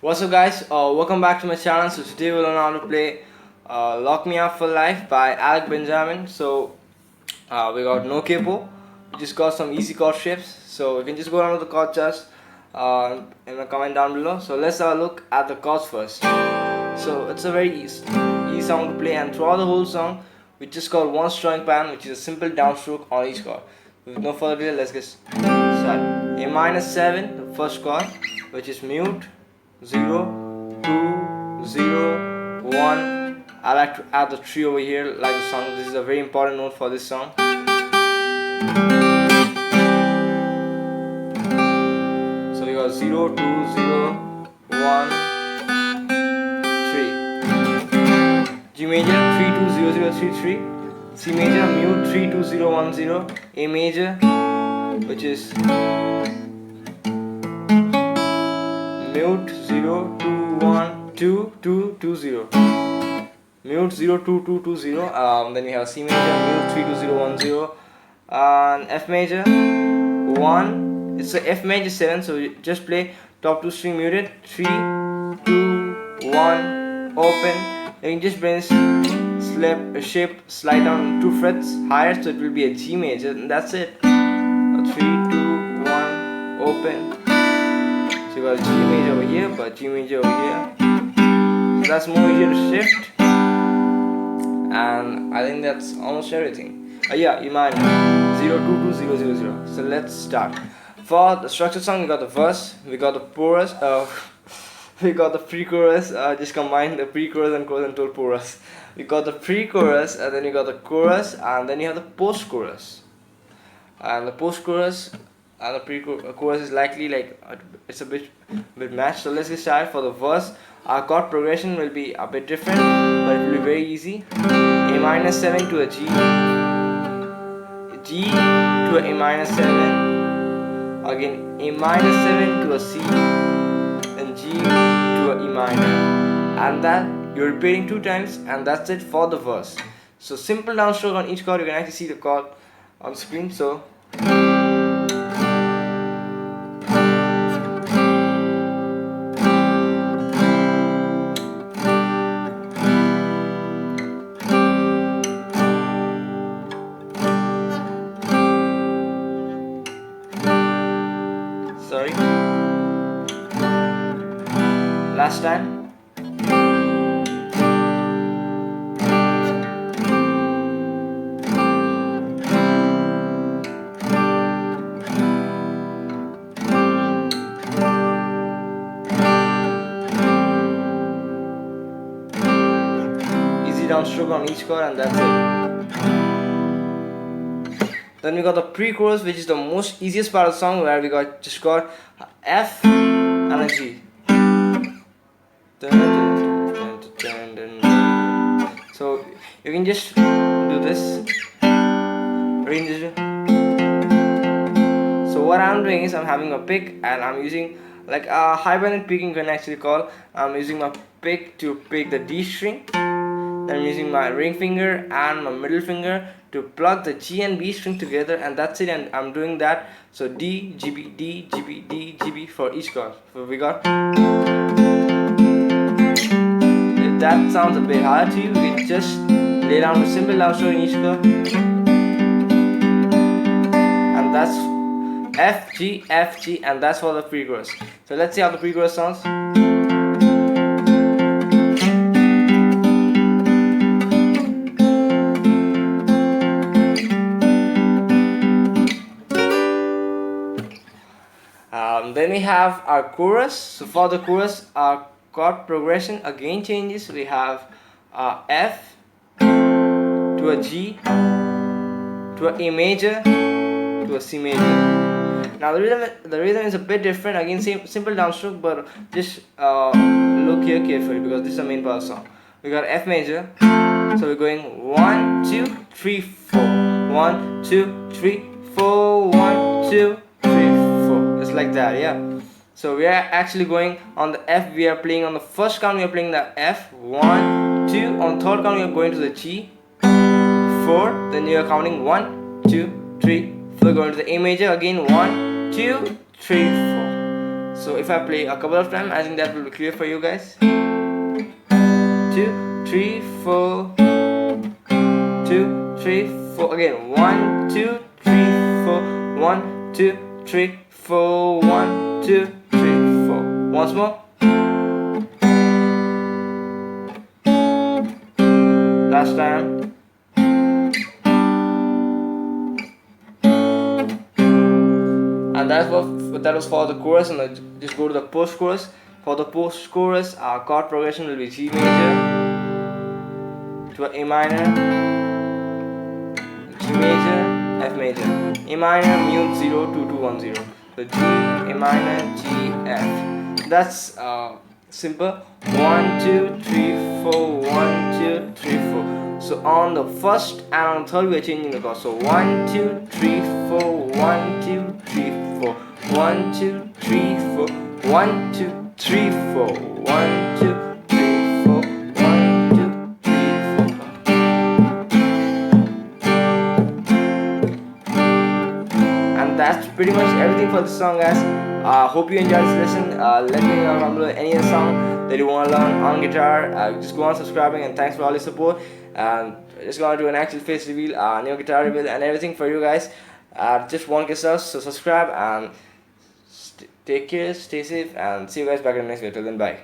What's up, guys? Welcome back to my channel. So today we'll learn how to play Lock Me Up for Life by Alec Benjamin. So we got no capo. We just got some easy chord shapes. So you can just go down to the chord charts in the comment down below. So let's have a look at the chords first. So it's a very easy song to play, and throughout the whole song we just got one string pan, which is a simple downstroke on each chord. With no further delay, let's get started. A minor 7, the first chord, which is mute. 0, 2, 0, 1. I like to add the 3 over here like the song. This is a very important note for this song. So we got 0, 2, 0, 1, 3. G major 3, 2, 0, 0, 3, 3. C major mute 3, 2, 0, 1, 0. A major, which is mute 0, 2, 1, 2, 2, 2, 0. Mute 0, 2, 2, 2, 0. Then we have C major, mute 3, 2, 0, 1, 0. And F major 1. It's a F major 7, so you just play top 2 string muted. 3, 2, 1, open. Then you just bring shape slide down 2 frets higher, so it will be a G major, and that's it. 3, 2, 1, open. So you got G major over here, but G major over here. So that's more easier to shift. And I think that's almost everything. Yeah, E minor 0, 2, 2, 0, 0, 0. So let's start. For the structured song, we got the verse, we got the chorus, we got the pre-chorus. Just combine the pre-chorus and chorus into chorus. We got the pre-chorus, and then you got the chorus, and then you have the post-chorus. And the post-chorus and the pre-chorus is likely like it's a bit matched. So let's get started. For the verse, our chord progression will be a bit different, but it will be very easy. A minor 7 to a G, G to a minor 7, again A minor 7 to a C, then G to a E minor, and that you're repeating 2 times, and that's it for the verse. So simple downstroke on each chord. You can actually see the chord on the screen. So sorry, last time. Downstroke on each chord, and that's it. Then we got the pre-chorus, which is the most easiest part of the song, where we just got F and a G. So you can just do this. So what I'm doing is I'm having a pick, and I'm using like a high bended picking, you can actually call. I'm using my pick to pick the D string. I'm using my ring finger and my middle finger to plug the G and B string together, and that's it. And I'm doing that. So D, G, B, D, G, B, D, G, B for each chord. So we got. If that sounds a bit hard to you, we can just lay down a simple downstroke in each chord, and that's F, G, F, G, and that's for the pre-chorus. So let's see how the pre-chorus sounds. Then we have our chorus. So for the chorus, our chord progression again changes. We have F to a G to a A major to a C major. Now the rhythm is a bit different. Again, same simple downstroke, but just look here carefully, because this is the main part of the song. We got F major, so we're going 1, 2, 3, 4, 1, 2, 3, 4, 1, 2. Just like that, yeah. So we are actually going on the F. We are playing on the first count. We are playing the F 1, 2. On the third count, we are going to the G 4. Then you are counting 1, 2, 3, 4. Going to the A major again. 1, 2, 3, 4. So if I play a couple of times, I think that will be clear for you guys. 2, 3, 4. 2, 3, 4. Again, 1, 2, 3, 4. 1, 2, 3, 4. 1, 2, 3, 4. Once more. Last time. And that was for the chorus, and just go to the post chorus. For the post chorus, our chord progression will be G major to A minor, G major, F major, A minor, mute 0, 2, 2, 1, 0. So G, A minor, G, F. That's simple. 1, 2, 3, 4. 1, 2, 3, 4. So on the first and on the third we are changing the chord. So 1, 2, 3, 4. 1, 2, 3, 4. 1, 2, 3, 4. 1, 2, 3, 4. 1, 2, 3, 4. 1, 2, 3, 4. And that's pretty much everything for this song, guys. Hope you enjoyed this lesson. Let me know down below any other song that you want to learn on guitar. Just go on subscribing, and thanks for all your support. Just gonna do an actual face reveal, new guitar reveal, and everything for you guys. Just one guitar, so subscribe and take care, stay safe, and see you guys back in the next video. Till then, bye.